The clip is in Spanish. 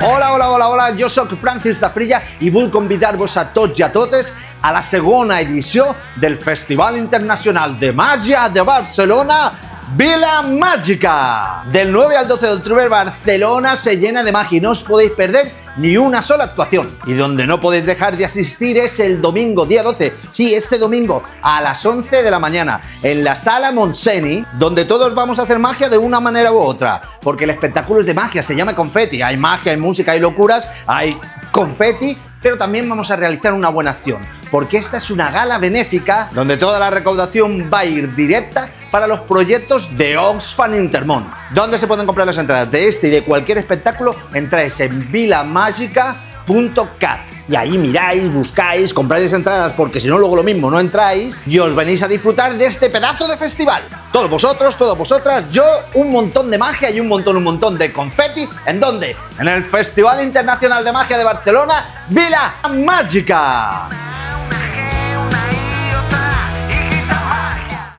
Hola, hola, hola, hola, jo sóc Francis Zafrilla i vull convidar-vos a tots i a totes a la segona edició del Festival Internacional de Màgia de Barcelona, Vila Mágica. Del 9 al 12 de octubre Barcelona se llena de magia y no os podéis perder ni una sola actuación. Y donde no podéis dejar de asistir es el domingo, día 12, sí, este domingo, a las 11 de la mañana, en la Sala Montseny, donde todos vamos a hacer magia de una manera u otra, porque el espectáculo es de magia, se llama Confetti. Hay magia, hay música, hay locuras, hay confeti, pero también vamos a realizar una buena acción, porque esta es una gala benéfica donde toda la recaudación va a ir directa para los proyectos de Oxfam Intermón. ¿Dónde se pueden comprar las entradas de este y de cualquier espectáculo? Entráis en vilamagica.cat y ahí miráis, buscáis, compráis entradas, porque si no luego lo mismo no entráis y os venís a disfrutar de este pedazo de festival. Todos vosotros, todas vosotras, yo, un montón de magia y un montón de confeti. ¿En dónde? En el Festival Internacional de Magia de Barcelona, Vila Mágica.